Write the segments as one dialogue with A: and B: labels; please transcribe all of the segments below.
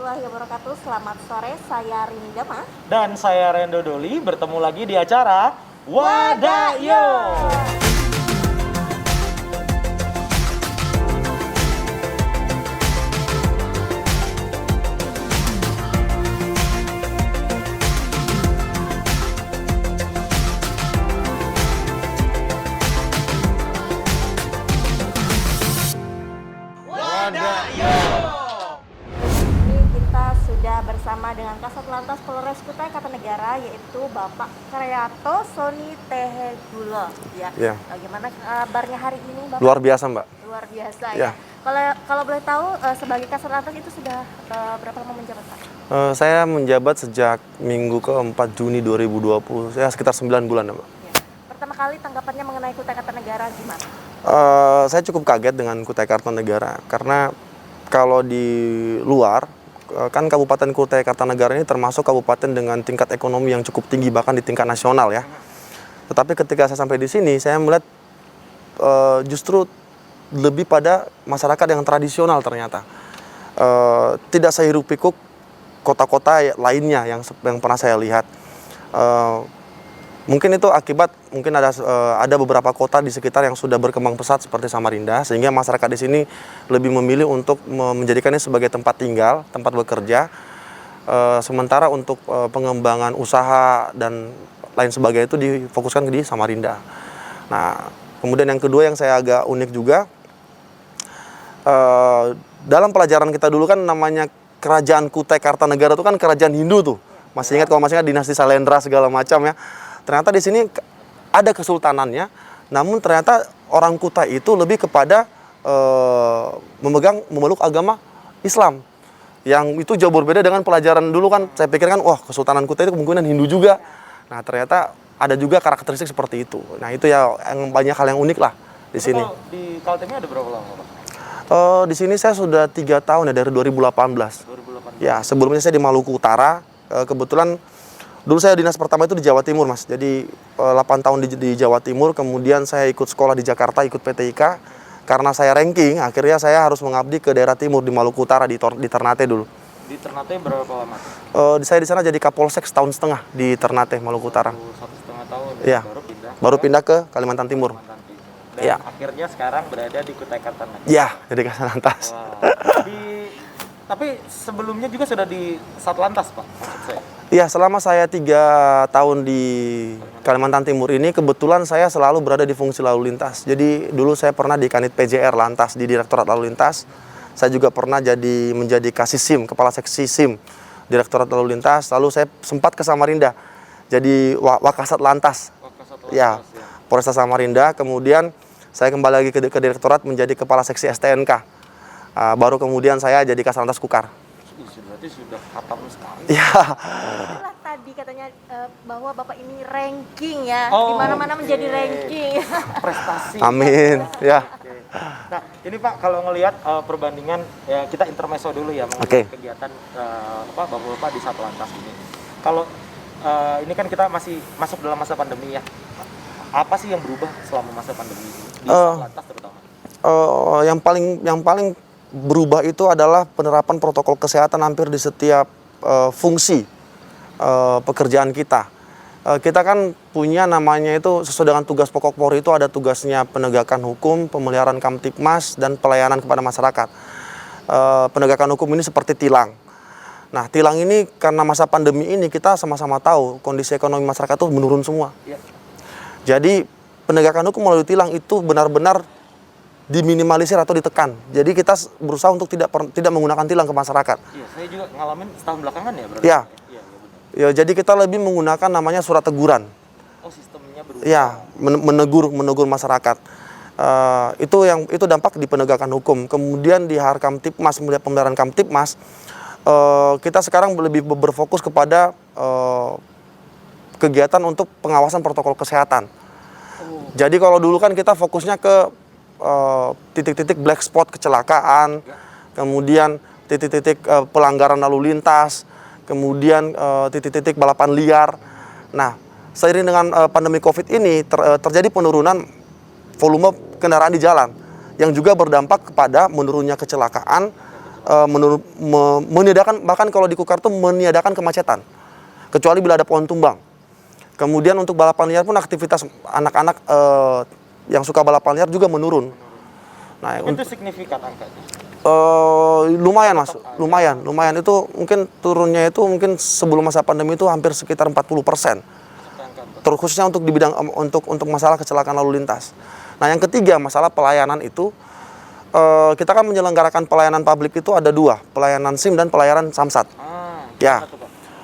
A: warahmatullahi wabarakatuh. Selamat sore, saya Rini Dama.
B: Dan saya Rendo Doli, bertemu lagi di acara Wadayo.
A: Sudah bersama dengan Kasat Lantas Polres Kutai Kartanegara, yaitu Bapak Kriyato Soni Tehegulo. Ya. Bagaimana kabarnya hari ini, Bapak?
C: Luar biasa, Mbak.
A: Luar biasa
C: ya.
A: Kalau boleh tahu, sebagai Kasat Lantas itu sudah berapa lama menjabat, Pak?
C: Saya menjabat sejak Minggu ke-4 Juni 2020. Saya sekitar 9 bulan, Mbak.
A: Ya. Pertama kali tanggapannya mengenai Kutai Kartanegara gimana?
C: Saya cukup kaget dengan Kutai Kartanegara karena kalau di luar kan Kabupaten Kutai Kartanegara ini termasuk kabupaten dengan tingkat ekonomi yang cukup tinggi, bahkan di tingkat nasional ya. Tetapi ketika saya sampai di sini, saya melihat justru lebih pada masyarakat yang tradisional ternyata. Tidak sehiruk pikuk kota-kota lainnya yang pernah saya lihat. Mungkin itu akibat mungkin ada beberapa kota di sekitar yang sudah berkembang pesat seperti Samarinda, sehingga masyarakat di sini lebih memilih untuk menjadikannya sebagai tempat tinggal, tempat bekerja. Sementara untuk pengembangan usaha dan lain sebagainya itu difokuskan di Samarinda. Nah, kemudian yang kedua yang saya agak unik juga, dalam pelajaran kita dulu kan namanya Kerajaan Kutai Kartanegara itu kan kerajaan Hindu tuh. Masih ingat kalau masih ingat dinasti Salendra segala macam ya. Ternyata di sini ada kesultanannya, namun ternyata orang Kutai itu lebih kepada memeluk agama Islam. Yang itu jauh berbeda dengan pelajaran dulu kan, saya pikirkan wah Kesultanan Kutai itu kemungkinan Hindu juga. Nah ternyata ada juga karakteristik seperti itu. Nah itu ya yang banyak hal yang unik lah di sini.
B: Di Kaltengnya ada berapa lama, Pak?
C: Di sini saya sudah 3 tahun ya, dari 2018. Ya, sebelumnya saya di Maluku Utara. Kebetulan dulu saya dinas pertama itu di Jawa Timur, Mas. Jadi 8 tahun di Jawa Timur, kemudian saya ikut sekolah di Jakarta, ikut PTIK. Karena saya ranking, akhirnya saya harus mengabdi ke daerah timur di Maluku Utara, di Ternate dulu.
B: Di Ternate berapa lama?
C: Saya di sana jadi Kapolsek setahun setengah di Ternate, Maluku Utara.
B: 1,5 tahun
C: ya. Baru pindah ke Kalimantan Timur.
B: Dan akhirnya sekarang berada di Kutai Kartanegara.
C: Ya, jadi Kasat Lantas.
B: Tapi sebelumnya juga sudah di Satlantas, Pak, maksud saya.
C: Iya, selama saya 3 tahun di Kalimantan Timur ini, kebetulan saya selalu berada di fungsi lalu lintas. Jadi dulu saya pernah di Kanit PJR Lantas, di Direktorat Lalu Lintas. Saya juga pernah menjadi Kasih SIM, Kepala Seksi SIM, Direktorat Lalu Lintas. Lalu saya sempat ke Samarinda, jadi Wakasat Lantas. Ya, Polresta Samarinda. Kemudian saya kembali lagi ke Direktorat menjadi Kepala Seksi STNK. Baru kemudian saya jadi Kasat Lantas Kukar.
B: Berarti sudah hatam sekali.
C: Iya.
A: Itulah tadi katanya bahwa Bapak ini ranking ya, di mana-mana menjadi ranking.
B: Prestasi.
C: Amin. Ya.
B: Nah, ini Pak, kalau ngelihat perbandingan ya, kita intermezzo dulu ya mengenai kegiatan Bapak di Satlantas ini. Kalau ini kan kita masih masuk dalam masa pandemi ya. Apa sih yang berubah selama masa pandemi ini di Satlantas terutama?
C: Yang paling berubah itu adalah penerapan protokol kesehatan hampir di setiap fungsi pekerjaan kita. Kita kan punya namanya itu sesuai dengan tugas pokok Polri, itu ada tugasnya penegakan hukum, pemeliharaan Kamtibmas, dan pelayanan kepada masyarakat. Penegakan hukum ini seperti tilang. Nah, tilang ini karena masa pandemi ini kita sama-sama tahu kondisi ekonomi masyarakat itu menurun semua. Jadi penegakan hukum melalui tilang itu benar-benar diminimalisir atau ditekan. Jadi kita berusaha untuk tidak menggunakan tilang ke masyarakat.
B: Iya, saya juga ngalamin setahun belakangan ya berarti.
C: Iya. Ya, jadi kita lebih menggunakan namanya surat teguran.
B: Oh, sistemnya berubah.
C: Ya, menegur masyarakat. Itu dampak di penegakan hukum. Kemudian di Harkamtibmas, melihat pemeliharaan Kamtibmas, kita sekarang lebih berfokus kepada kegiatan untuk pengawasan protokol kesehatan. Jadi kalau dulu kan kita fokusnya ke titik-titik black spot kecelakaan, kemudian titik-titik pelanggaran lalu lintas, kemudian titik-titik balapan liar. Nah, seiring dengan pandemi COVID ini terjadi penurunan volume kendaraan di jalan yang juga berdampak kepada menurunnya kecelakaan meniadakan, bahkan kalau di Kukar tuh meniadakan kemacetan, kecuali bila ada pohon tumbang. Kemudian untuk balapan liar pun aktivitas anak-anak yang suka balapan liar juga menurun. Nah,
B: itu signifikan angkanya?
C: Lumayan Mas, lumayan itu mungkin turunnya itu mungkin sebelum masa pandemi itu hampir sekitar 40%. Terkhususnya untuk di bidang untuk masalah kecelakaan lalu lintas. Nah, yang ketiga masalah pelayanan itu kita kan menyelenggarakan pelayanan publik itu ada dua, pelayanan SIM dan pelayanan Samsat. Ya.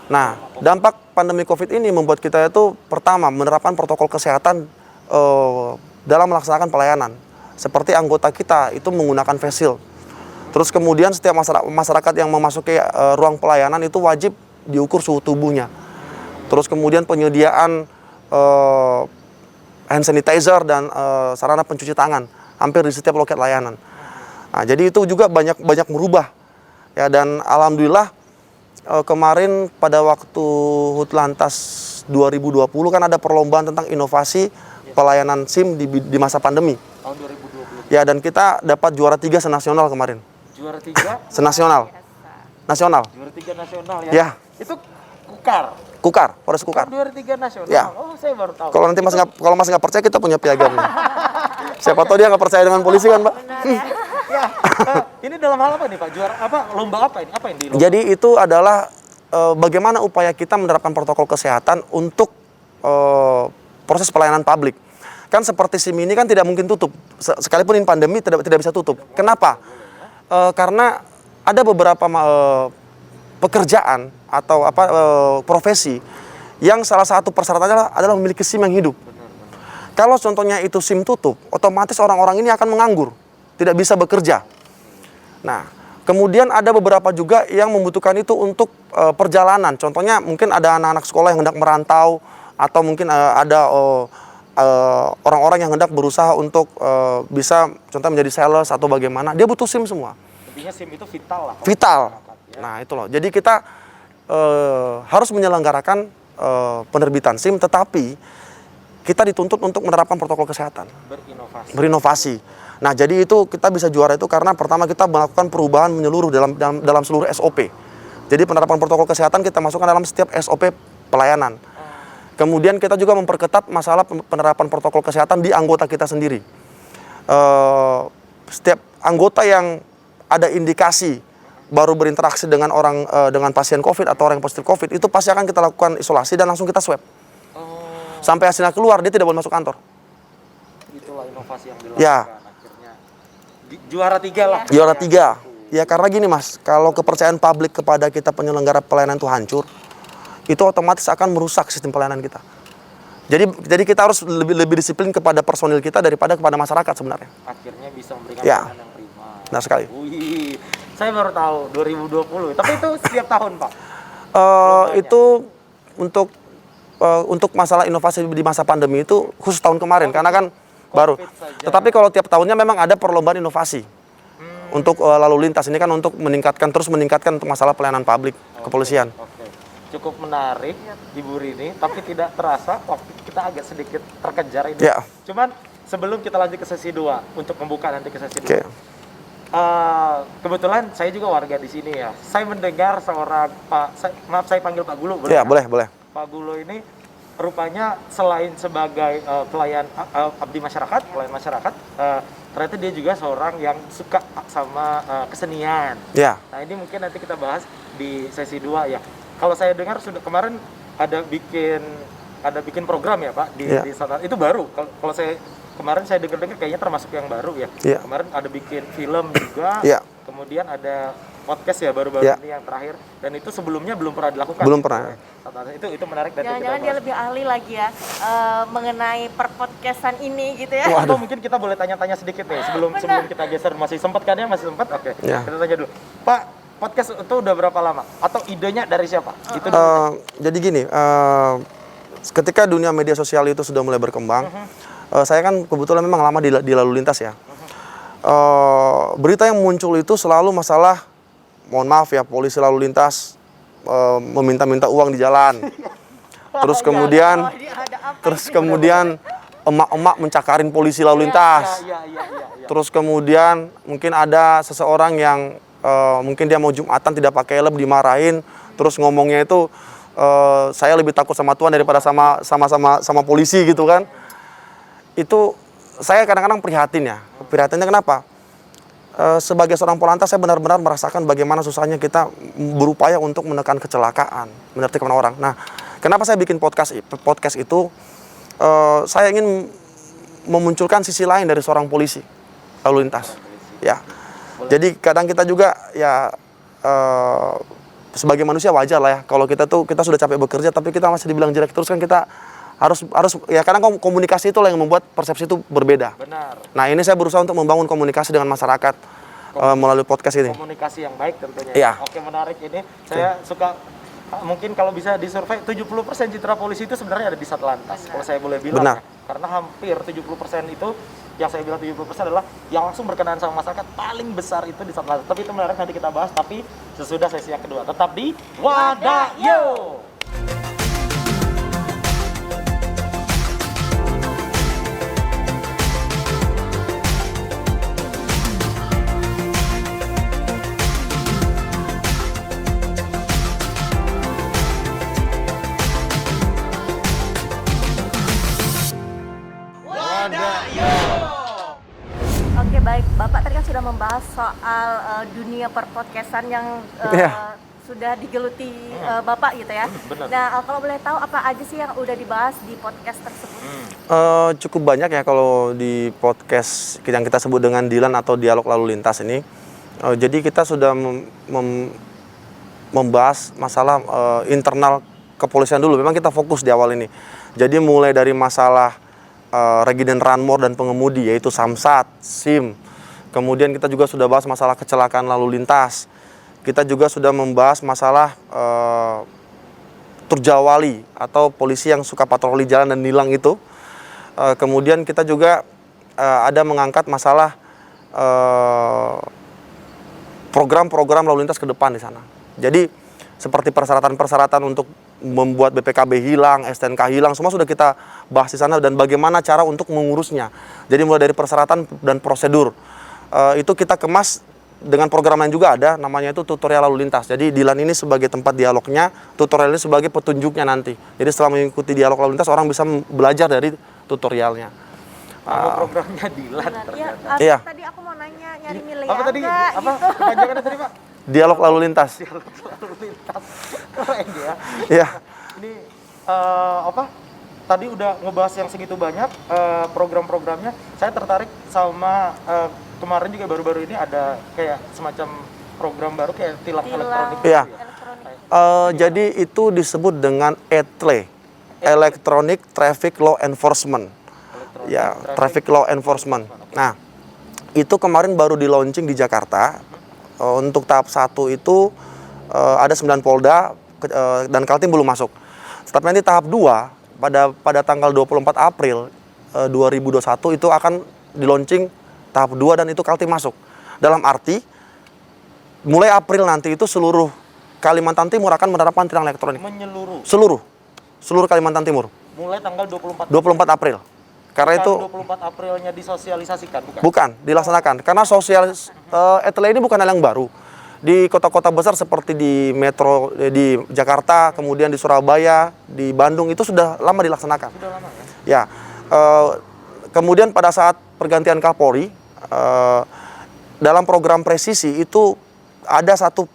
C: Nah, dampak pandemi COVID ini membuat kita itu pertama menerapkan protokol kesehatan dalam melaksanakan pelayanan. Seperti anggota kita itu menggunakan face shield. Terus kemudian setiap masyarakat yang memasuki ruang pelayanan itu wajib diukur suhu tubuhnya. Terus kemudian penyediaan hand sanitizer dan sarana pencuci tangan hampir di setiap loket layanan. Nah, jadi itu juga banyak merubah. Ya, dan alhamdulillah kemarin pada waktu Hutlantas 2020 kan ada perlombaan tentang inovasi pelayanan SIM di masa pandemi.
B: Tahun 2020.
C: Ya, dan kita dapat juara 3 senasional kemarin.
B: Juara 3?
C: Senasional. Nasional.
B: Juara 3 nasional ya?
C: Ya.
B: Itu Kukar?
C: Kukar, Polres Kukar.
B: Juara 3 nasional?
C: Ya.
B: Oh, saya baru tahu.
C: Kalau nanti kalau Mas nggak percaya, kita punya piagamnya. Siapa tahu dia nggak percaya dengan polisi kan, Pak?
B: Ya. Ini dalam hal apa nih, Pak? Juara apa? Lomba apa ini? Apa yang dilomba?
C: Jadi itu adalah bagaimana upaya kita menerapkan protokol kesehatan untuk proses pelayanan publik. Kan seperti SIM ini kan tidak mungkin tutup. Sekalipun ini pandemi tidak bisa tutup. Kenapa? Karena ada beberapa pekerjaan atau profesi yang salah satu persyaratannya adalah memiliki SIM yang hidup. Kalau contohnya itu SIM tutup, otomatis orang-orang ini akan menganggur, tidak bisa bekerja. Nah, kemudian ada beberapa juga yang membutuhkan itu untuk perjalanan. Contohnya mungkin ada anak-anak sekolah yang hendak merantau, atau mungkin ada orang-orang yang hendak berusaha untuk bisa contohnya menjadi sales atau bagaimana, dia butuh SIM semua.
B: Intinya SIM itu vital lah.
C: Vital. Nah, itu loh. Jadi kita harus menyelenggarakan penerbitan SIM, tetapi kita dituntut untuk menerapkan protokol kesehatan. Berinovasi. Nah, jadi itu kita bisa juara itu karena pertama kita melakukan perubahan menyeluruh dalam seluruh SOP. Jadi penerapan protokol kesehatan kita masukkan dalam setiap SOP pelayanan. Kemudian kita juga memperketat masalah penerapan protokol kesehatan di anggota kita sendiri. Setiap anggota yang ada indikasi baru berinteraksi dengan dengan pasien COVID atau orang yang positif COVID, itu pasti akan kita lakukan isolasi dan langsung kita swab. Sampai hasilnya keluar, dia tidak boleh masuk kantor.
B: Itulah inovasi yang dilakukan.
C: Ya.
B: Akhirnya juara 3 lah.
C: Juara 3. Ya, karena gini Mas, kalau kepercayaan publik kepada kita penyelenggara pelayanan itu hancur, itu otomatis akan merusak sistem pelayanan kita. Jadi kita harus lebih disiplin kepada personil kita daripada kepada masyarakat sebenarnya.
B: Akhirnya bisa memberikan
C: Ya.
B: pelayanan yang prima.
C: Nah, sekali.
B: Wih, saya baru tahu 2020. Tapi itu setiap tahun, Pak.
C: Itu untuk masalah inovasi di masa pandemi itu khusus tahun kemarin, karena kan baru. Tetapi kalau tiap tahunnya memang ada perlombaan inovasi untuk lalu lintas. Ini kan untuk terus meningkatkan untuk masalah pelayanan publik kepolisian.
B: Oke. Cukup menarik, Ibu Rini, tapi tidak terasa waktu kita agak sedikit terkejar ini.
C: Ya.
B: Cuman sebelum kita lanjut ke sesi 2 untuk membuka nanti ke sesi 2.
C: Oke.
B: Kebetulan saya juga warga di sini ya. Saya mendengar seorang maaf saya panggil Pak Gulo, boleh?
C: Ya, boleh.
B: Pak Gulo ini rupanya selain sebagai pelayan abdi masyarakat, ternyata dia juga seorang yang suka sama kesenian.
C: Ya.
B: Nah, ini mungkin nanti kita bahas di sesi 2 ya. Kalau saya dengar sudah kemarin ada bikin program ya, Pak, di sana. Itu baru. Kalau kemarin saya dengar kayaknya termasuk yang baru ya.
C: Ya.
B: Kemarin ada bikin film juga.
C: Ya.
B: Kemudian ada podcast ya baru-baru ini yang terakhir, dan itu sebelumnya belum pernah dilakukan.
C: Belum pernah.
B: Itu menarik.
A: Jangan-jangan dia lebih ahli lagi ya mengenai perpodcastan ini gitu ya.
B: Atau mungkin kita boleh tanya-tanya sedikit nih sebelum kita geser. Masih sempat kan ya? Masih sempat? Oke.
C: Ya.
B: Kita tanya dulu. Pak, podcast itu udah berapa lama? Atau idenya dari siapa? Itu
C: jadi gini, ketika dunia media sosial itu sudah mulai berkembang, saya kan kebetulan memang lama di lalu lintas ya. Berita yang muncul itu selalu masalah, mohon maaf ya, polisi lalu lintas meminta-minta uang di jalan. Terus kemudian emak-emak mencakarin polisi lalu lintas. Terus kemudian mungkin ada seseorang yang mungkin dia mau Jumatan tidak pakai helm dimarahin, terus ngomongnya itu saya lebih takut sama Tuhan daripada sama polisi gitu kan. Itu saya kadang-kadang prihatin ya. Prihatinnya kenapa? Sebagai seorang polantas saya benar-benar merasakan bagaimana susahnya kita berupaya untuk menekan kecelakaan, menertibkan orang. Nah, kenapa saya bikin podcast itu? Saya ingin memunculkan sisi lain dari seorang polisi lalu lintas. Ya. Jadi kadang kita juga ya sebagai manusia wajar lah ya. Kalau kita sudah capek bekerja tapi kita masih dibilang jelek terus kan kita harus ya kadang komunikasi itulah yang membuat persepsi itu berbeda.
B: Benar.
C: Nah, ini saya berusaha untuk membangun komunikasi dengan masyarakat melalui podcast ini.
B: Komunikasi yang baik tentunya.
C: Iya.
B: Oke, menarik ini. Saya suka mungkin kalau bisa disurvei 70% citra polisi itu sebenarnya ada di Satlantas. Kalau saya boleh bilang.
C: Benar.
B: Ya. Karena hampir 70% itu yang saya bilang 70% adalah yang langsung berkenaan sama masyarakat paling besar itu di Satlantas. Tapi itu menarik, nanti kita bahas tapi sesudah sesi yang kedua. Tetap di Wadayo.
A: Oke, baik, Bapak tadi kan sudah membahas soal dunia perpodcastan yang sudah digeluti Bapak gitu ya.
B: Benar.
A: Nah, kalau boleh tahu apa aja sih yang udah dibahas di podcast tersebut?
C: Cukup banyak ya kalau di podcast yang kita sebut dengan Dilan atau Dialog Lalu Lintas ini. Jadi kita sudah membahas masalah internal kepolisian dulu. Memang kita fokus di awal ini. Jadi mulai dari masalah Regiden Ranmor dan pengemudi yaitu Samsat, SIM. Kemudian kita juga sudah bahas masalah kecelakaan lalu lintas. Kita juga sudah membahas masalah turjawali atau polisi yang suka patroli jalan dan nilang itu. Kemudian kita juga ada mengangkat masalah program-program lalu lintas ke depan di sana. Jadi seperti persyaratan-persyaratan untuk membuat BPKB hilang, STNK hilang, semua sudah kita bahas di sana dan bagaimana cara untuk mengurusnya. Jadi mulai dari persyaratan dan prosedur itu kita kemas dengan program yang juga ada, namanya itu tutorial lalu lintas. Jadi Dilan ini sebagai tempat dialognya, tutorial ini sebagai petunjuknya nanti. Jadi setelah mengikuti dialog lalu lintas, orang bisa belajar dari tutorialnya.
B: Programnya Dilan ternyata.
C: Iya.
A: Tadi aku mau nanya nyari milih
B: Apa tadi? Apa
A: gitu.
B: kepanjangannya tadi, Pak?
C: Dialog lalu lintas.
B: Dialog lalu lintas. Keren ya.
C: Iya.
B: Ini apa? Tadi udah ngebahas yang segitu banyak program-programnya. Saya tertarik sama kemarin juga baru-baru ini ada kayak semacam program baru kayak tilang elektronik.
C: Iya.
A: Elektronik.
C: Jadi itu disebut dengan ETLE, Electronic Traffic Law Enforcement. Ya, Traffic Law Enforcement. Nah, itu kemarin baru di launching di Jakarta. Untuk tahap 1 itu ada 9 Polda dan Kaltim belum masuk. Tapi nanti tahap 2 pada tanggal 24 April 2021 itu akan di launching tahap 2 dan itu Kaltim masuk. Dalam arti mulai April nanti itu seluruh Kalimantan Timur akan menerapkan tilang elektronik.
B: Menyeluruh.
C: Seluruh Kalimantan Timur.
B: Mulai tanggal 24
C: April. Karena itu
B: 24 Aprilnya disosialisasikan, bukan?
C: Bukan, dilaksanakan. Karena ETLE ini bukan hal yang baru. Di kota-kota besar seperti di Metro, di Jakarta, kemudian di Surabaya, di Bandung, itu sudah lama dilaksanakan.
B: Sudah lama ya?
C: Ya. Kemudian pada saat pergantian Kapolri, dalam program presisi itu ada satu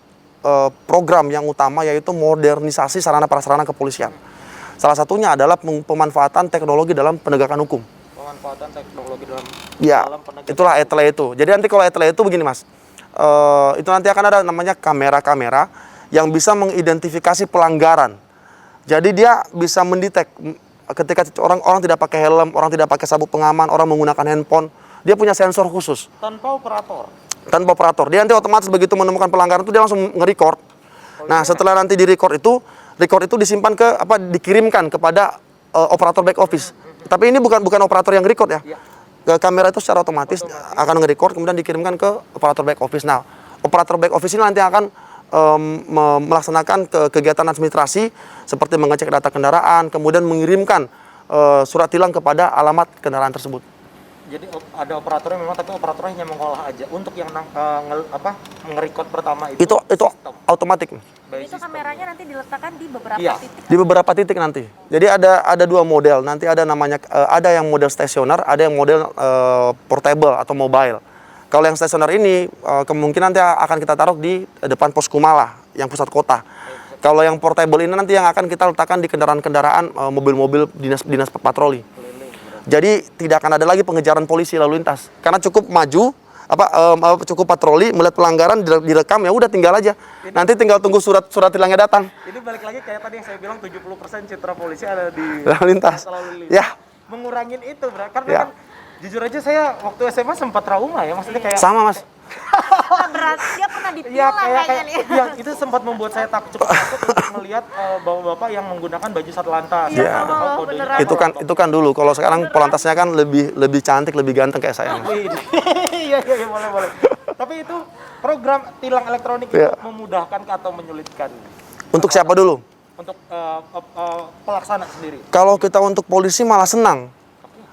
C: program yang utama yaitu modernisasi sarana prasarana kepolisian. Salah satunya adalah pemanfaatan teknologi dalam penegakan hukum.
B: Pemanfaatan teknologi dalam penegakan
C: itulah ETLE itu. Jadi nanti kalau ETLE itu begini, Mas. Itu nanti akan ada namanya kamera-kamera yang bisa mengidentifikasi pelanggaran. Jadi dia bisa mendetek ketika orang tidak pakai helm, orang tidak pakai sabuk pengaman, orang menggunakan handphone, dia punya sensor khusus.
B: Tanpa operator.
C: Tanpa operator. Dia nanti otomatis begitu menemukan pelanggaran itu dia langsung nge-record. Nah, setelah nanti di-record itu disimpan dikirimkan kepada operator back office. Tapi ini bukan operator yang record ya. Kamera itu secara otomatis akan nge-record kemudian dikirimkan ke operator back office. Nah, operator back office ini nanti akan melaksanakan kegiatan administrasi seperti mengecek data kendaraan, kemudian mengirimkan surat tilang kepada alamat kendaraan tersebut.
B: Jadi ada operatornya memang, tapi operatornya hanya mengolah aja. Untuk yang nge-record pertama
C: itu otomatis.
A: Itu kameranya nanti diletakkan di beberapa titik.
C: Di beberapa titik nanti. Jadi ada dua model. Nanti ada namanya ada yang model stasioner, ada yang model portable atau mobile. Kalau yang stasioner ini kemungkinan nanti akan kita taruh di depan pos Kumala yang pusat kota. Kalau yang portable ini nanti yang akan kita letakkan di kendaraan-kendaraan mobil-mobil dinas patroli. Jadi tidak akan ada lagi pengejaran polisi lalu lintas karena cukup maju cukup patroli melihat pelanggaran direkam, ya udah tinggal aja. Nanti tinggal tunggu surat tilangnya datang.
B: Ini balik lagi kayak tadi yang saya bilang 70% citra polisi ada di
C: lalu lintas. Ya.
B: Mengurangin itu, karena kan jujur aja saya waktu SMA sempat trauma ya, maksudnya kayak
C: sama Mas.
A: Berarti dia pernah ditilang kayaknya nih.
B: Iya, itu sempat membuat saya cukup takut untuk melihat bapak-bapak yang menggunakan baju Satlantas.
C: Iya. Itu kan dulu. Kalau sekarang Polantasnya kan lebih cantik, lebih ganteng kayak saya.
B: Iya, boleh. Tapi itu program tilang elektronik itu memudahkan atau menyulitkan?
C: Untuk siapa dulu?
B: Untuk pelaksana sendiri.
C: Kalau kita untuk polisi malah senang.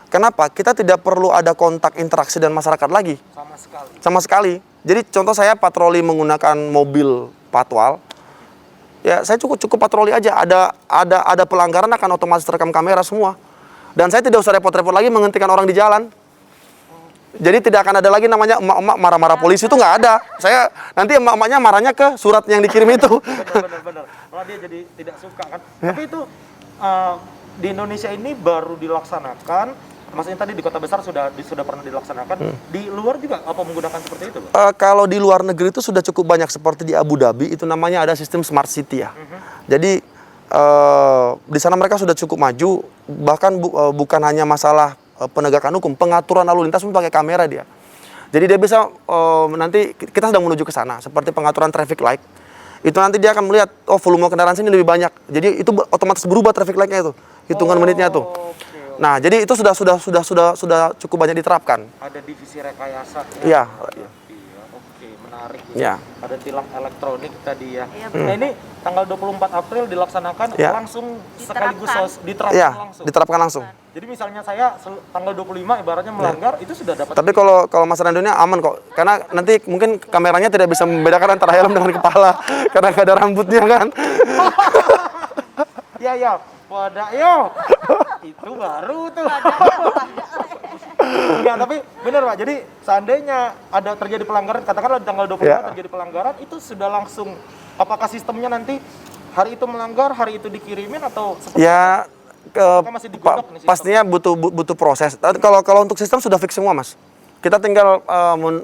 C: Kenapa? Kita tidak perlu ada kontak interaksi dan masyarakat lagi. Sama sekali. Jadi contoh saya patroli menggunakan mobil patwal. Ya, saya cukup patroli aja. Ada pelanggaran akan otomatis terekam kamera semua. Dan saya tidak usah repot-repot lagi menghentikan orang di jalan. Jadi tidak akan ada lagi namanya emak-emak marah-marah polisi, itu nggak ada. Saya nanti emak-emaknya marahnya ke surat yang dikirim itu.
B: Benar. Malah dia jadi tidak suka kan. Tapi itu di Indonesia ini baru dilaksanakan. Maksudnya tadi di kota besar sudah pernah dilaksanakan. Di luar juga apa menggunakan seperti itu, Pak?
C: Kalau di luar negeri itu sudah cukup banyak, seperti di Abu Dhabi itu namanya ada sistem smart city ya. Jadi di sana mereka sudah cukup maju, bahkan bukan hanya masalah penegakan hukum, pengaturan lalu lintas pun pakai kamera dia. Jadi dia bisa nanti kita sedang menuju ke sana, seperti pengaturan traffic light. Itu nanti dia akan melihat volume kendaraan sini lebih banyak. Jadi itu otomatis berubah traffic light-nya itu, hitungan menitnya tuh. Nah, jadi itu sudah cukup banyak diterapkan.
B: Ada divisi rekayasa.
C: Iya.
B: Oke, menarik.
C: Ya.
B: Ada tilang elektronik tadi ya. Nah, ini tanggal 24 April dilaksanakan langsung sekaligus diterapkan langsung.
C: Diterapkan langsung.
B: Jadi misalnya saya tanggal 25 ibaratnya melanggar, itu sudah dapat.
C: Tapi kalau masyarakat Indonesia aman kok. Karena nanti mungkin kameranya tidak bisa membedakan antara helm dengan kepala karena nggak ada rambutnya kan.
B: Iya. Wadah, yo. Itu baru tuh. Enggak, tapi benar Pak. Jadi seandainya ada terjadi pelanggaran, katakanlah di tanggal 25 terjadi pelanggaran, itu sudah langsung, apakah sistemnya nanti hari itu melanggar, hari itu dikirimin atau seperti masih digodok nih sistem? Pastinya
C: butuh proses. Kalau untuk sistem sudah fix semua, Mas. Kita tinggal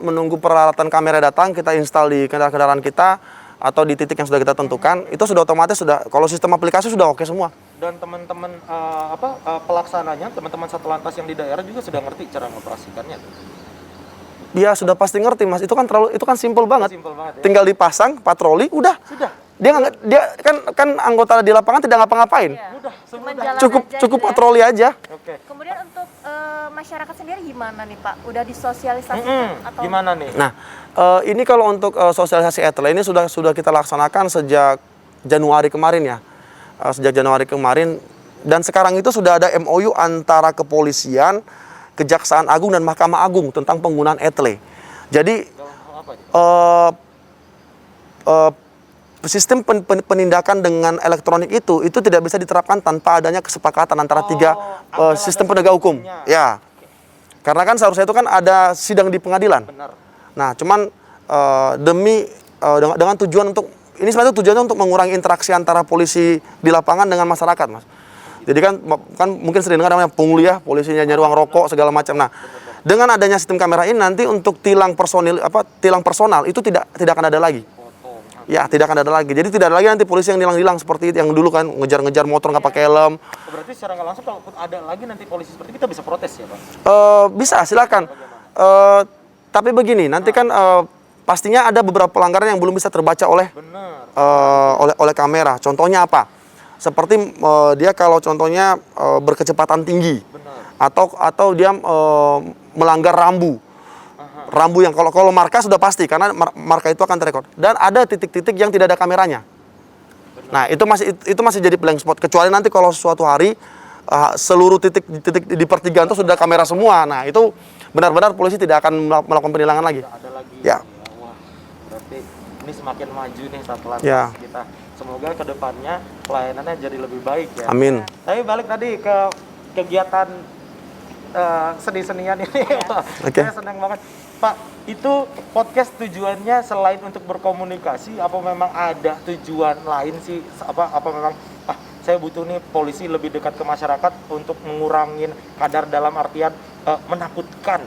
C: menunggu peralatan kamera datang, kita install di kendaraan kita atau di titik yang sudah kita tentukan, itu sudah otomatis kalau sistem aplikasi sudah oke semua.
B: Dan teman-teman pelaksananya, teman-teman Satlantas yang di daerah juga sudah ngerti cara mengoperasikannya.
C: Dia sudah pasti ngerti, Mas. Itu kan simple banget.
B: Simple banget ya?
C: Tinggal dipasang patroli, udah.
B: Sudah.
C: Dia kan anggota di lapangan tidak ngapa-ngapain. Cukup patroli aja.
B: Oke.
A: Kemudian untuk masyarakat sendiri gimana nih Pak? Udah disosialisasikan atau
B: gimana nih?
C: Nah, ini kalau untuk sosialisasi etle ini sudah kita laksanakan sejak Januari kemarin ya. Sejak Januari kemarin, dan sekarang itu sudah ada MOU antara kepolisian, Kejaksaan Agung dan Mahkamah Agung tentang penggunaan etle. Jadi sistem penindakan dengan elektronik itu tidak bisa diterapkan tanpa adanya kesepakatan antara tiga sistem penegak hukum. Ya, karena kan seharusnya itu kan ada sidang di pengadilan.
B: Benar.
C: Nah, cuman dengan tujuan untuk ini sebenarnya tujuannya untuk mengurangi interaksi antara polisi di lapangan dengan masyarakat, Mas. Jadi kan mungkin sering dengar namanya pungli ya, polisinya nyari uang rokok segala macam. Nah, dengan adanya sistem kamera ini nanti untuk tilang personal itu tidak akan ada lagi. Ya, tidak akan ada lagi. Jadi tidak ada lagi nanti polisi yang nilang-nilang seperti yang dulu kan ngejar-ngejar motor nggak pakai helm.
B: Berarti secara nggak langsung kalau ada lagi nanti polisi seperti kita bisa protes ya, Pak?
C: Bisa, silakan. Tapi begini, nanti kan pastinya ada beberapa pelanggaran yang belum bisa terbaca oleh kamera. Contohnya apa? Seperti dia kalau contohnya berkecepatan tinggi, atau dia melanggar rambu. Rambu yang kalau marka sudah pasti karena marka itu akan terekod. Dan ada titik-titik yang tidak ada kameranya. Nah, itu masih jadi blank spot, kecuali nanti kalau suatu hari seluruh titik di pertigaan itu sudah kamera semua. Nah, itu benar-benar polisi tidak akan melakukan penilangan lagi.
B: Tidak ada lagi.
C: Ya.
B: Wah, berarti ini semakin maju nih Satlantas
C: Ya.
B: kita. Semoga kedepannya pelayanannya jadi lebih baik ya.
C: Amin.
B: Tapi balik tadi ke kegiatan seni-senian ini.
C: Oke.
B: Saya senang banget. Pak, itu podcast tujuannya selain untuk berkomunikasi, apa memang ada tujuan lain sih? Apa memang saya butuh nih polisi lebih dekat ke masyarakat untuk mengurangin kadar dalam artian menakutkan.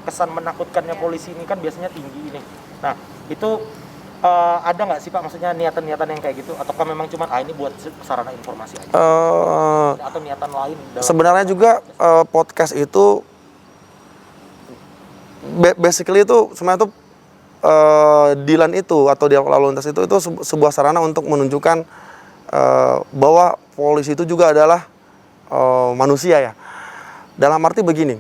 B: Kesan menakutkannya polisi ini kan biasanya tinggi ini. Nah, itu ada nggak sih Pak, maksudnya niatan-niatan yang kayak gitu, ataukah memang cuma ini buat sarana informasi aja? Atau niatan lain?
C: Sebenarnya juga podcast itu basically itu sebenarnya itu Dilan itu atau dialog lalu lintas itu sebuah sarana untuk menunjukkan bahwa polisi itu juga adalah manusia ya. Dalam arti begini,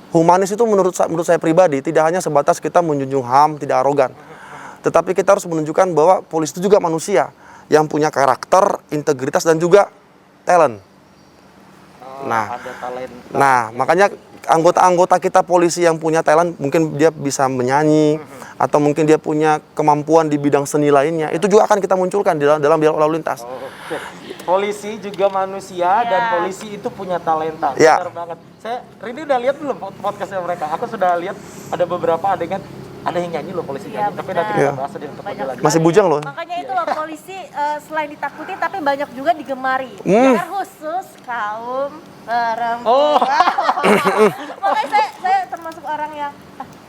C: humanis itu menurut saya pribadi tidak hanya sebatas kita menjunjung HAM, tidak arogan. Tetapi kita harus menunjukkan bahwa polisi itu juga manusia yang punya karakter, integritas dan juga talent. Nah, makanya anggota-anggota kita polisi yang punya talent, mungkin dia bisa menyanyi atau mungkin dia punya kemampuan di bidang seni lainnya, itu juga akan kita munculkan dalam dialog lalu lintas.
B: Polisi juga manusia dan polisi itu punya talenta.
C: Ya.
B: Benar banget. Rini udah lihat belum podcastnya mereka? Aku sudah lihat ada beberapa adegan, ada yang nyanyi loh polisi nyanyi, tapi nanti kita bahas untuk lebih lanjut.
C: Masih bujang loh.
A: Makanya itu loh, polisi selain ditakuti tapi banyak juga digemari. Khusus kaum perempuan. Makanya saya termasuk orang yang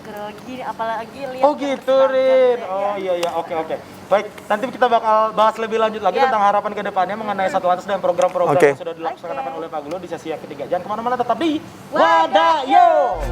A: grogi, apalagi lihat.
B: Oh gitu, Rin. Oh iya, oke. Baik, nanti kita bakal bahas lebih lanjut lagi tentang harapan ke depannya mengenai Satlantas dan program-program yang sudah dilaksanakan oleh Pak Guluh di sesi yang ketiga. Jangan kemana-mana, tetap di Wadayo.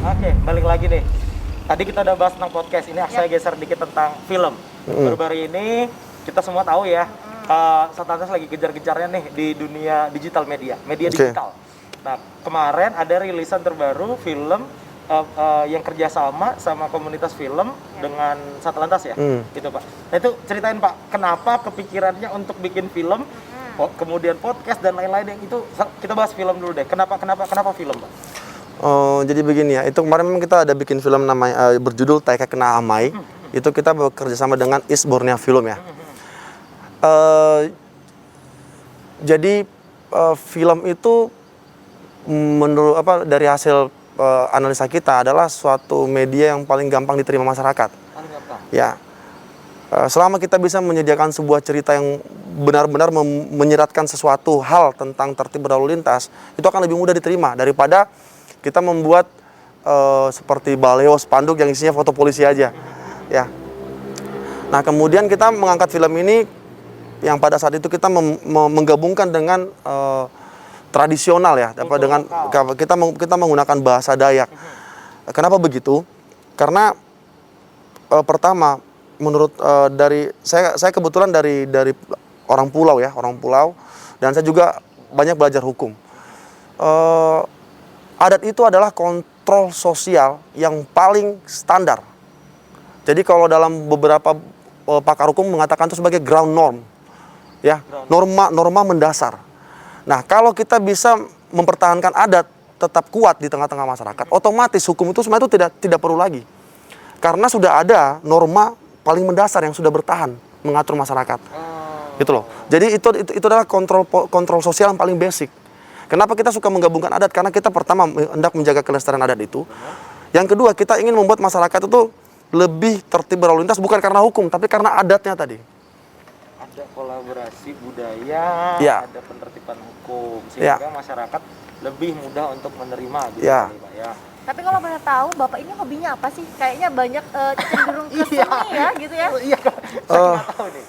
B: Oke, balik lagi nih. Tadi kita udah bahas tentang podcast. Ini saya geser dikit tentang film. Baru-baru ini kita semua tahu ya, Satlantas lagi kejar-kejarnya nih di dunia digital media digital. Nah, kemarin ada rilisan terbaru film yang kerjasama sama komunitas film dengan Satlantas ya, gitu Pak. Nah itu ceritain Pak, kenapa kepikirannya untuk bikin film, kemudian podcast dan lain-lain yang itu kita bahas film dulu deh. Kenapa film Pak?
C: Jadi begini ya, itu kemarin memang kita ada bikin film namanya berjudul Taika Kena Amai. Itu kita bekerja sama dengan East Borneo Film ya. Jadi film itu menurut dari hasil analisa kita adalah suatu media yang paling gampang diterima masyarakat.
B: Paling gampang.
C: Ya. Selama kita bisa menyediakan sebuah cerita yang benar-benar menyeratkan sesuatu hal tentang tertib berlalu lintas, itu akan lebih mudah diterima daripada kita membuat seperti baleo, spanduk yang isinya foto polisi aja, ya. Nah, kemudian kita mengangkat film ini yang pada saat itu kita menggabungkan dengan tradisional ya, dengan kita menggunakan bahasa Dayak. Kenapa begitu? Karena pertama, menurut dari saya kebetulan dari orang pulau ya, dan saya juga banyak belajar hukum. Adat itu adalah kontrol sosial yang paling standar. Jadi kalau dalam beberapa pakar hukum mengatakan itu sebagai ground norm, ya, norma mendasar. Nah, kalau kita bisa mempertahankan adat tetap kuat di tengah-tengah masyarakat, otomatis hukum itu sebenarnya itu tidak perlu lagi, karena sudah ada norma paling mendasar yang sudah bertahan mengatur masyarakat, gitu loh. Jadi itu adalah kontrol sosial yang paling basic. Kenapa kita suka menggabungkan adat? Karena kita pertama hendak menjaga kelestarian adat itu. Yang kedua, kita ingin membuat masyarakat itu lebih tertib berlalu lintas bukan karena hukum, tapi karena adatnya tadi.
B: Ada kolaborasi budaya, ada penertiban hukum, sehingga masyarakat lebih mudah untuk menerima gitu ya. Pak ya.
A: Tapi kalau boleh tahu, Bapak ini hobinya apa sih? Kayaknya banyak cenderung ke seni ya, gitu ya?
B: Iya, saya nggak tahu nih.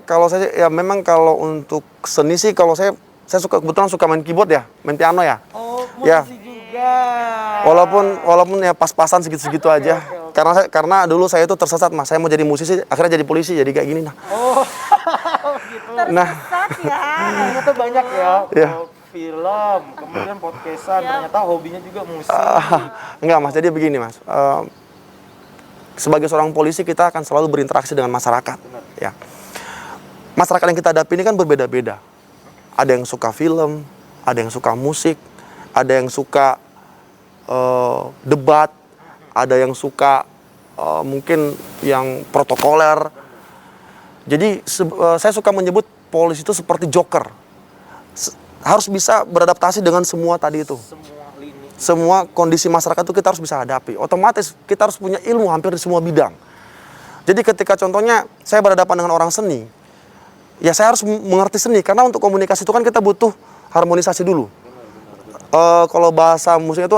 C: Kalau saya ya memang kalau untuk seni sih kalau saya kebetulan suka main keyboard ya, main piano ya.
B: Oh, musisi juga.
C: Walaupun ya pas-pasan segitu-segitu aja. Karena dulu saya itu tersesat Mas, saya mau jadi musisi, akhirnya jadi polisi, jadi kayak gini nah.
B: Oh.
A: tersesat ya.
B: Ternyata banyak ya.
C: Iya.
B: Film, kemudian podcastan, ternyata hobinya juga musik.
C: Enggak Mas, jadi begini Mas. Sebagai seorang polisi kita akan selalu berinteraksi dengan masyarakat.
B: Benar.
C: Ya. Masyarakat yang kita hadapi ini kan berbeda-beda. Ada yang suka film, ada yang suka musik, ada yang suka debat, ada yang suka mungkin yang protokoler. Jadi saya suka menyebut polisi itu seperti joker. Harus bisa beradaptasi dengan semua tadi itu.
B: Semua lini.
C: Semua kondisi masyarakat itu kita harus bisa hadapi. Otomatis kita harus punya ilmu hampir di semua bidang. Jadi ketika contohnya saya berhadapan dengan orang seni, ya saya harus mengerti seni. Karena untuk komunikasi itu kan kita butuh harmonisasi dulu. Kalau bahasa musik itu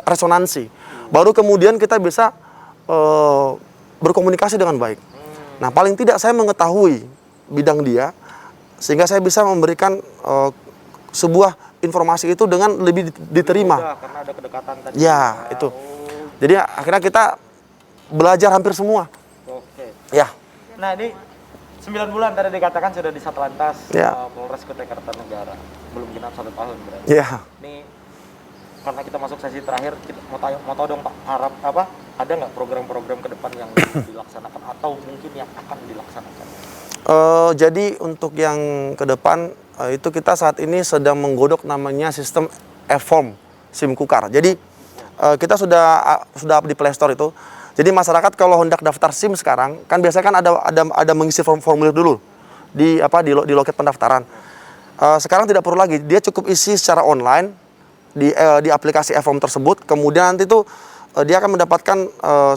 C: resonansi. Baru kemudian kita bisa berkomunikasi dengan baik. Nah paling tidak saya mengetahui bidang dia, sehingga saya bisa memberikan sebuah informasi itu dengan lebih diterima.
B: Mudah, karena ada kedekatan tadi.
C: Ya, itu. Jadi akhirnya kita belajar hampir semua.
B: Oke.
C: Ya.
B: Nah ini 9 bulan tadi dikatakan sudah di Satlantas
C: Ya.
B: Polres Kutai Kartanegara. Belum genap 1 tahun berarti.
C: Ya.
B: Ini karena kita masuk sesi terakhir, kita mau tahu dong Pak, ada nggak program-program ke depan yang dilaksanakan atau mungkin yang akan dilaksanakan?
C: Jadi untuk yang ke depan itu kita saat ini sedang menggodok namanya sistem e-form SIM Kukar. Jadi kita sudah up di Play Store itu. Jadi masyarakat kalau hendak daftar SIM sekarang kan biasanya kan ada mengisi formulir dulu di loket pendaftaran. Sekarang tidak perlu lagi, dia cukup isi secara online di aplikasi e-form tersebut. Kemudian nanti tuh dia akan mendapatkan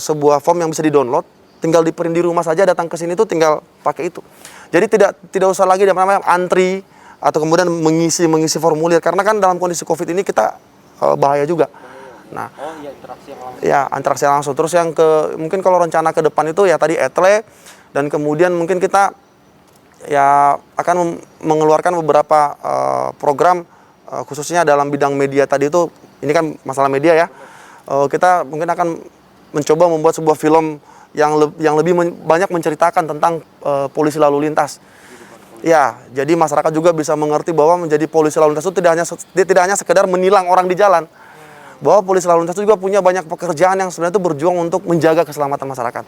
C: sebuah form yang bisa di-download. Tinggal di print di rumah saja, datang ke sini tuh tinggal pakai itu. Jadi tidak usah lagi namanya antri atau kemudian mengisi formulir, karena kan dalam kondisi Covid ini kita bahaya juga. Nah,
B: Interaksi yang langsung.
C: Ya, interaksi langsung. Terus yang mungkin kalau rencana ke depan itu ya tadi etle, dan kemudian mungkin kita ya akan mengeluarkan beberapa program khususnya dalam bidang media tadi itu. Ini kan masalah media ya. Kita mungkin akan mencoba membuat sebuah film yang lebih banyak menceritakan tentang polisi lalu lintas. Ya, jadi masyarakat juga bisa mengerti bahwa menjadi polisi lalu lintas itu tidak hanya sekedar menilang orang di jalan. Bahwa polisi lalu lintas itu juga punya banyak pekerjaan yang sebenarnya itu berjuang untuk menjaga keselamatan masyarakat.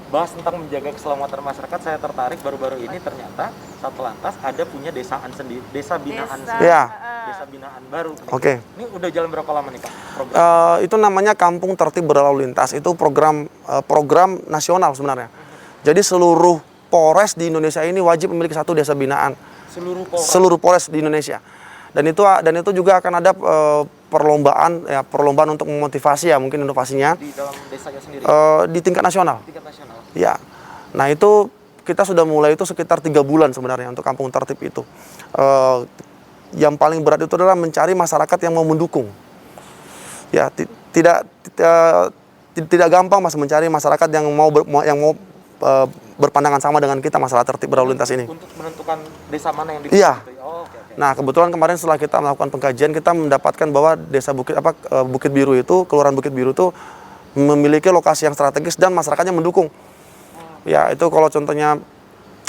B: Bahas tentang menjaga keselamatan masyarakat, saya tertarik baru-baru ini ternyata Satlantas ada punya desaan sendiri, desa binaan sendiri.
C: Ya.
B: Desa binaan baru.
C: Oke.
B: Ini udah jalan berapa lama nih Pak?
C: Itu namanya Kampung Tertib Berlalu Lintas. Itu program nasional sebenarnya. Jadi seluruh Polres di Indonesia ini wajib memiliki satu desa binaan. Seluruh Polres di Indonesia. Dan itu juga akan ada perlombaan untuk memotivasi ya mungkin inovasinya
B: di dalam desanya sendiri.
C: Di tingkat nasional.
B: Tingkat nasional.
C: Ya. Nah, itu kita sudah mulai itu sekitar 3 bulan sebenarnya untuk Kampung Tertib itu. Yang paling berat itu adalah mencari masyarakat yang mau mendukung. Ya, tidak gampang Mas mencari masyarakat yang mau berpandangan sama dengan kita masalah tertib berlalu lintas ini.
B: Untuk menentukan desa mana yang dipilih.
C: Iya.
B: Oke.
C: Nah, kebetulan kemarin setelah kita melakukan pengkajian, kita mendapatkan bahwa desa Bukit Biru itu, Kelurahan Bukit Biru itu memiliki lokasi yang strategis dan masyarakatnya mendukung. Ya, itu kalau contohnya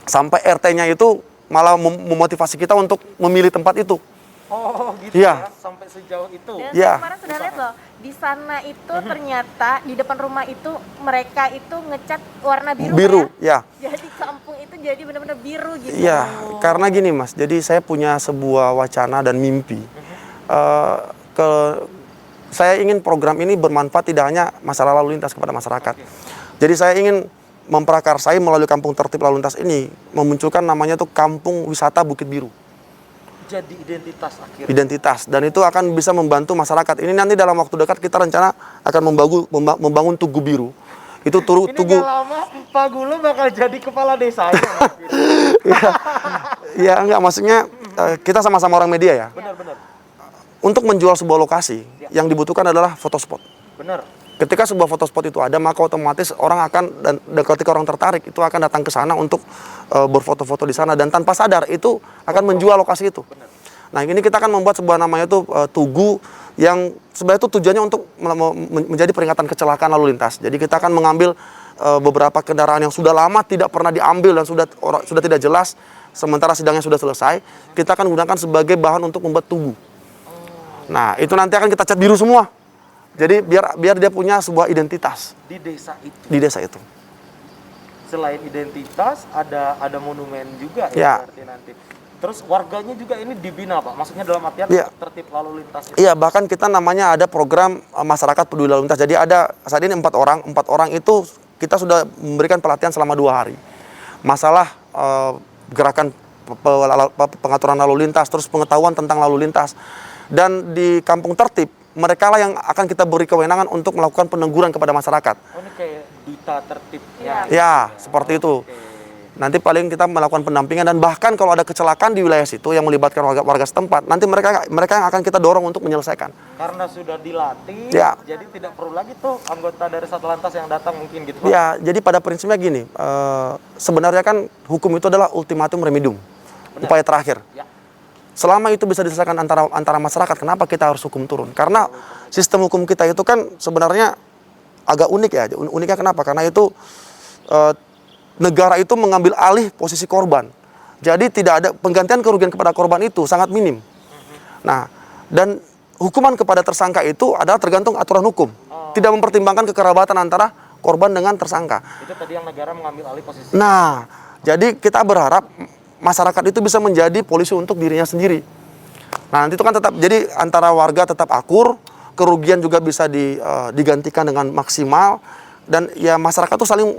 C: sampai RT-nya itu malah memotivasi kita untuk memilih tempat itu.
B: Oh, gitu
C: Iya.
B: ya, sampai sejauh itu.
A: Dan
C: Ya.
A: saya kemarin sudah lihat loh, di sana itu ternyata di depan rumah itu mereka itu ngecat warna biru.
C: Biru,
A: ya.
C: ya.
A: Jadi kampung itu jadi benar-benar biru gitu.
C: Iya, karena gini Mas, jadi saya punya sebuah wacana dan mimpi. Saya ingin program ini bermanfaat tidak hanya masalah lalu lintas kepada masyarakat. Jadi saya ingin memprakarsai melalui Kampung Tertib Lalu Lintas ini, memunculkan namanya tuh Kampung Wisata Bukit Biru.
B: Jadi identitas akhirnya.
C: Identitas, dan itu akan bisa membantu masyarakat. Ini nanti dalam waktu dekat kita rencana akan membangun Tugu Biru. Itu
B: Ini
C: Tugu.
B: gak lama Pak Gulu bakal jadi kepala desa ya.
C: Ya enggak, maksudnya kita sama-sama orang media ya.
B: Benar.
C: Untuk menjual sebuah lokasi, yang dibutuhkan adalah fotospot.
B: Benar.
C: Ketika sebuah fotospot itu ada, maka otomatis orang akan dan ketika orang tertarik itu akan datang ke sana untuk berfoto-foto di sana, dan tanpa sadar itu akan menjual lokasi itu.
B: Benar.
C: Nah, ini kita akan membuat sebuah namanya itu Tugu yang sebenarnya itu tujuannya untuk menjadi peringatan kecelakaan lalu lintas. Jadi kita akan mengambil beberapa kendaraan yang sudah lama tidak pernah diambil dan sudah tidak jelas, sementara sidangnya sudah selesai, kita akan gunakan sebagai bahan untuk membuat tugu. Nah, itu nanti akan kita cat biru semua. Jadi biar dia punya sebuah identitas
B: Di desa itu.
C: di desa itu.
B: Selain identitas, ada monumen juga
C: Ya.
B: berarti nanti. Terus warganya juga ini dibina Pak, maksudnya dalam artian
C: Ya.
B: tertib lalu lintas itu.
C: Iya, bahkan kita namanya ada program masyarakat peduli lalu lintas. Jadi ada saat ini 4 orang itu kita sudah memberikan pelatihan selama 2 hari. Masalah gerakan pengaturan lalu lintas, terus pengetahuan tentang lalu lintas. Dan di kampung tertib, mereka lah yang akan kita beri kewenangan untuk melakukan peneguran kepada masyarakat.
B: Oh, ini kayak duta tertib
C: Ya, seperti itu.
B: Oke.
C: Nanti paling kita melakukan pendampingan dan bahkan kalau ada kecelakaan di wilayah situ yang melibatkan warga setempat, nanti mereka yang akan kita dorong untuk menyelesaikan.
B: Karena sudah dilatih,
C: Ya.
B: jadi tidak perlu lagi tuh anggota dari Satlantas yang datang mungkin gitu Pak.
C: Ya, jadi pada prinsipnya gini, sebenarnya kan hukum itu adalah ultimatum remedium, upaya terakhir.
B: Ya.
C: Selama itu bisa diselesaikan antara masyarakat, kenapa kita harus hukum turun? Karena sistem hukum kita itu kan sebenarnya agak unik ya. Uniknya kenapa? Karena itu negara itu mengambil alih posisi korban. Jadi tidak ada penggantian kerugian kepada korban itu sangat minim. Nah, dan hukuman kepada tersangka itu adalah tergantung aturan hukum. Tidak mempertimbangkan kekerabatan antara korban dengan tersangka.
B: Itu tadi yang negara mengambil alih posisi.
C: Nah, jadi kita berharap masyarakat itu bisa menjadi polisi untuk dirinya sendiri. Nah, nanti itu kan tetap, jadi antara warga tetap akur, kerugian juga bisa digantikan dengan maksimal, dan ya masyarakat tuh saling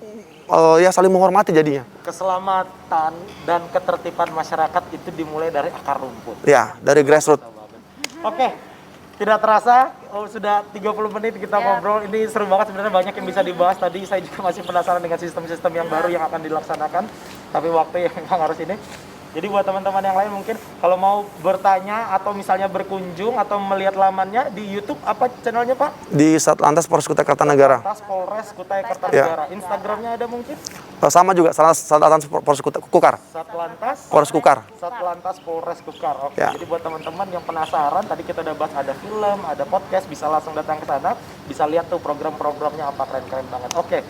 C: menghormati jadinya.
B: Keselamatan dan ketertiban masyarakat itu dimulai dari akar rumput.
C: Ya, dari grassroots.
B: Oke, tidak terasa sudah 30 menit kita
A: Ya.
B: ngobrol. Ini seru banget, sebenarnya banyak yang bisa dibahas. Tadi saya juga masih penasaran dengan sistem-sistem yang baru yang akan dilaksanakan. Tapi waktu yang memang harus ini. Jadi buat teman-teman yang lain mungkin kalau mau bertanya atau misalnya berkunjung atau melihat lamannya di YouTube, apa channelnya Pak?
C: Di Satlantas Polres Kutai Kartanegara.
B: Satlantas Polres Kutai Kartanegara. Instagramnya ada mungkin?
C: Sama juga, Satlantas Polres Kukar.
B: Satlantas
C: Polres Kukar.
B: Satlantas Polres Kukar. Oke,
C: Ya.
B: jadi buat teman-teman yang penasaran, tadi kita udah bahas ada film, ada podcast, bisa langsung datang ke sana, bisa lihat tuh program-programnya apa keren-keren banget. Oke,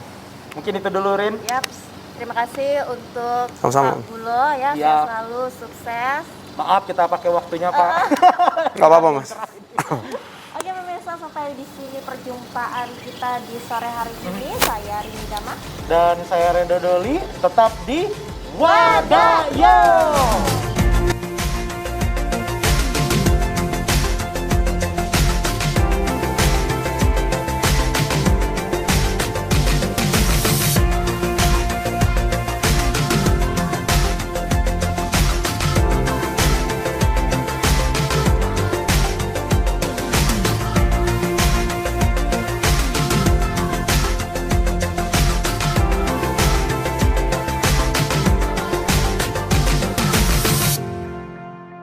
B: mungkin itu dulu Rin.
A: Yaps. Terima kasih untuk
C: Sama-sama.
A: Pak Bulo ya,
B: Iya.
A: sehat selalu sukses.
B: Maaf kita pakai waktunya Pak.
C: Gak apa-apa, Mas.
A: Oke pemirsa, sampai di sini perjumpaan kita di sore hari ini. Saya Rini Dama.
B: Dan saya Rendo Doli, tetap di Wadayo.